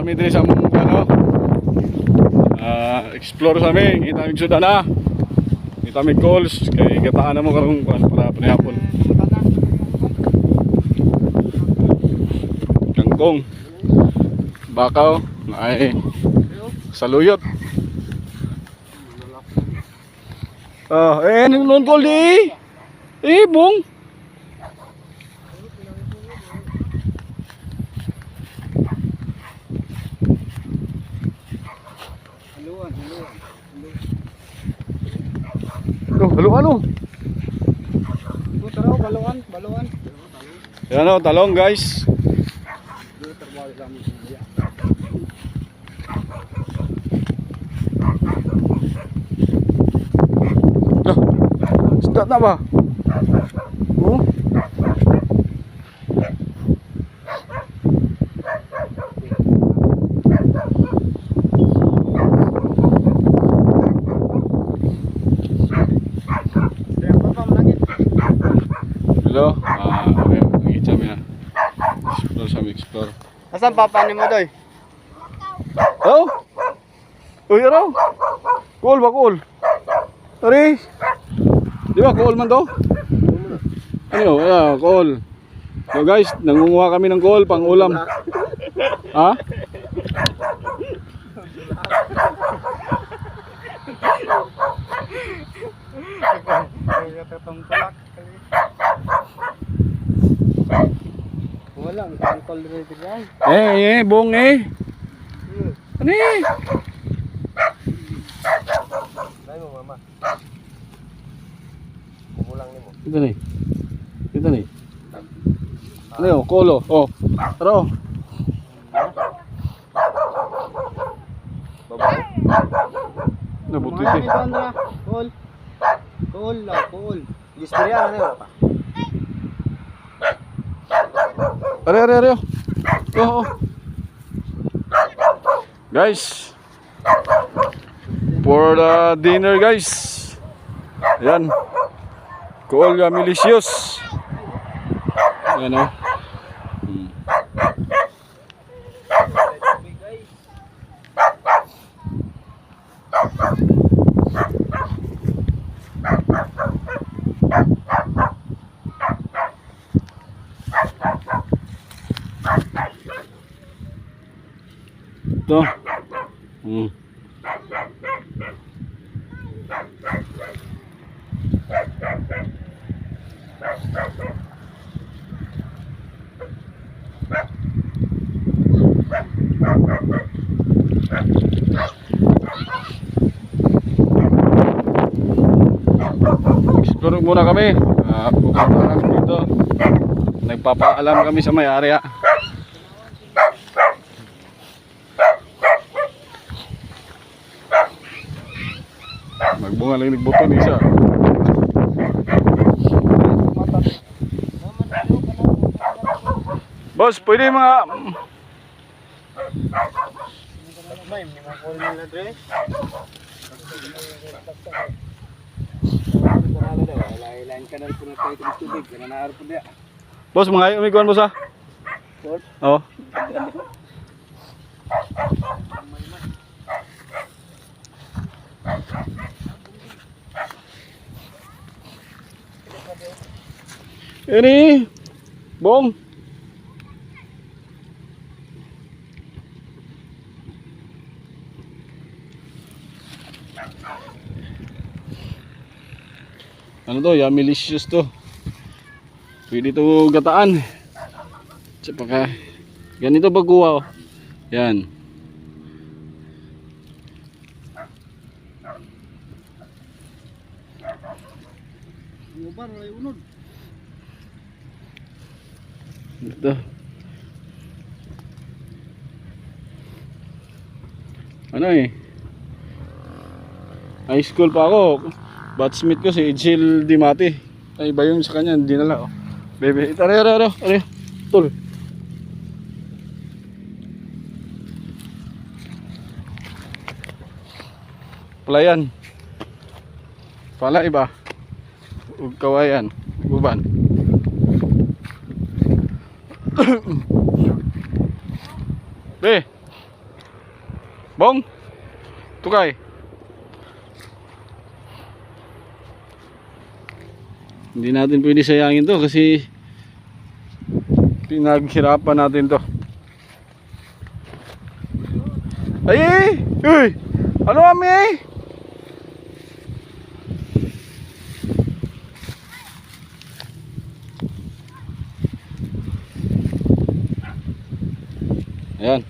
kami diri sa ano, explore sa amin, kita mig suda na. Kita mig calls kay gataan na mo karong para panihapon. Kangkong. Bakaw ay saluyot. Non call di. Bong. Halo. Tara, baluan. Yan o, talong guys. Start na ba? Hello, nangitsa mo yan. Explore. Asan papanin mo doy? Oh? Uy, araw. Cool ba, cool? Tari. Di ba, cool man to? Ano, cool. So guys, nangunguha kami ng cool pang ulam. Ha? Wala, ang call ready guys. Bong Ano Dai mo mama. Kukulang nimo. Kita nih. Ano yun, kolo. Taro. Babae. Nabuti ito. Cool. Gisterian ano pa? Are. Guys, for the dinner guys. Ayan. Cool Milicious. Ayan o. Ito. Explore muna kami. Pupunta kami dito. Nagpapaalam kami sa may-ari. Magbunga lang nagbuton isa. Boss, pwede mga Boss, mga umiguan boss ha? Oo. Ini Bong. Ano to? Milicious to. Pwede to gataan. Tsaka ganito baguwa. Yan. Ito. Ano high school pa ako. Batchmate ko si Ejil Dimati. Ay iba yung sa kanya, hindi nala. Bebe, are. Tol. Palayan. Pala iba. Ug kawayan, uban. Be. Bong. Tukay. Hindi natin pwede sayangin to kasi pinaghirapan natin to. Ay! Uy! Ano kami? Ayan.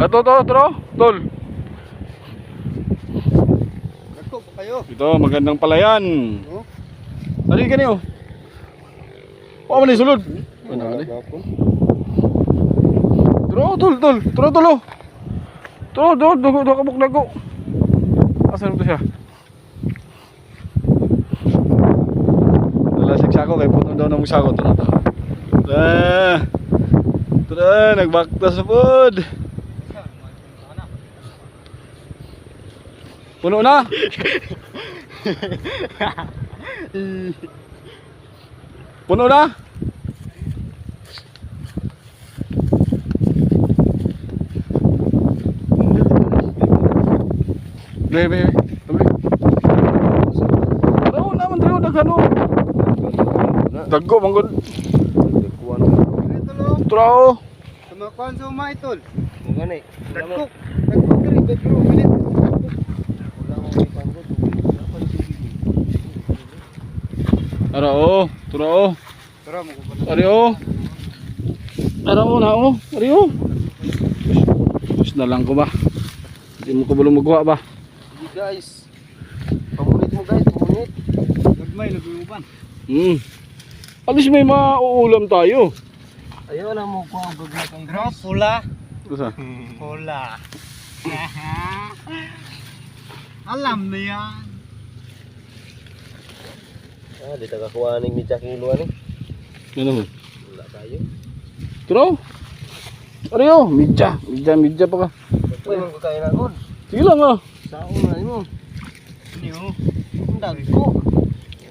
Ito, tol. Nagko pa kayo. Ito, magandang palayan. Oh. Ano yung kanyo? O, mali, sulod. Ano, ano? Tol. Tol, kabuk dago. Asan ito siya? Nalasik siya ako, kaya puno daw ng siya ako. Ito na, nagbakta sa food. Puno na. Puno na. Bebe. Taro naman taro dagano. Daggo manggod. Kuwan. Ito lo. Tro. Tumakuan sa umay tol. Mo gani. Nagko diri bedro minit. Wala mo ipanggo to. Taro, tro. Tara mo ko. Ario. Taro na oh. Ario. Tapos na lang ko ba? Hindi mo ko bulong magawa ba? Sige guys. Pamunit mo guys, pamunit. Nagmay naguluban. Alis may mauulam tayo. Ayaw lang mo ko ang gagawin kay guys. Pula. Kusa? Pula. Alam na yan. Di tagakuha ng midya kiluan eh. Ano mo? Wala tayo. Tro. Ario, midya pa ka. Uy, man ko tayo na kon. Sige lang ah. Sao na mo. Niyo. Ang dagko.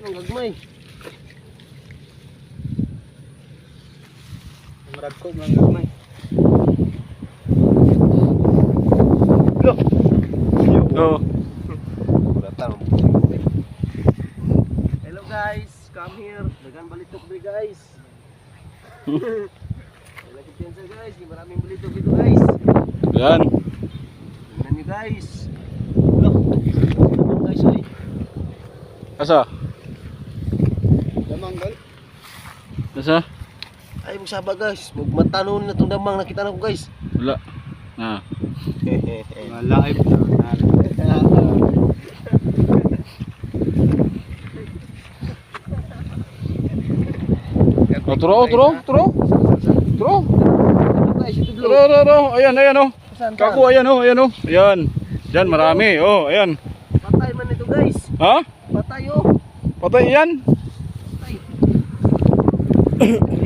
Anong gagmay? Ang dagko ng gagmay. Look. Oo. Wala tayo. Hello guys, come here. Dagan balitok diri guys. Wala kumpiyansa guys, di maraming balitok dito guys. Yan. Tingnan niyo guys. Look. Damang guys oy. Asa? Damang gal. Asa? Ay magsaba guys. Magmatanon na tong damang nakita na ko guys. Wala. Ah. Live na. Tro. Ayan oh. Kako ayan oh. Ayan. Diyan marami. Oh, ayan. Patay man ito guys. Ha? Patay oh. Patay yan. Patay.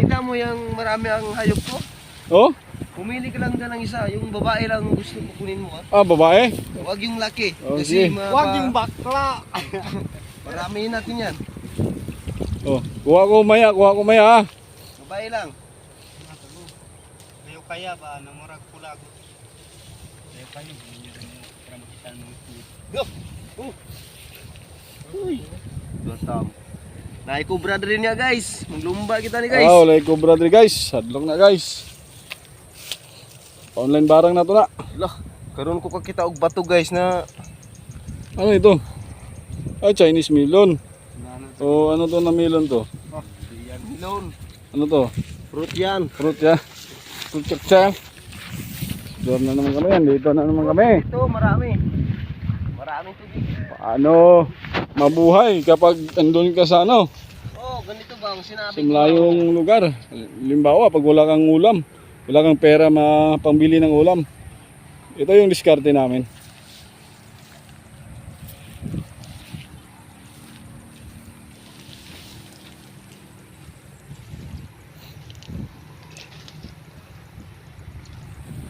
Kita mo yung marami ang hayop ko. Oh? Pumili ka lang ng isa. Yung babae lang gusto ko kunin mo ha. Ah, babae. Huwag yung laki. Oh, Kasi sige. huwag yung bakla. Maramihin natin yan. Oh, kuha ko maya ah. Babae lang. Ayaw kaya ba namurag pula ko. Ayaw kaya hindi rin mo para makita ng mga Go. Uy. Dotam. Naikubra rin niya guys. Maglumba kita ni guys. Ah, wala ko brother guys. Hadlok na guys. Online barang na to na. Lah, karon ko kakita og bato guys na Ano ito? Ah, Chinese melon. O ano to na melon to? melon. Ano to? Fruit yan. Fruit ya? Fruit chakcha. Doon na naman kami yan. Dito na naman kami. Ito marami. Maraming tubig. Paano mabuhay kapag andun ka sa ano? Oh, ganito ba ang sinabi Sa malayong lugar. Limbawa, pag wala kang ulam, wala kang pera pambili ng ulam. Ito yung diskarte namin.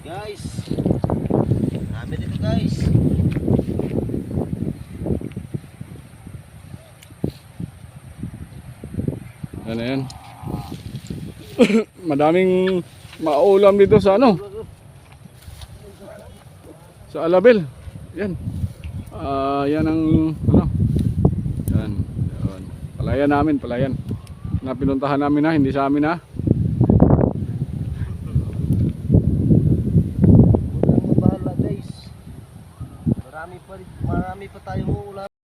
Guys. Marami dito guys. Ano yan? Madaming maulam dito sa ano? Sa Alabel. Yan. Yan ang ano? Yan. Yan. Palayan namin, palayan. Na pinuntahan namin na, hindi sa amin na. Huwag kang mabahala guys. Marami pa tayong uulam.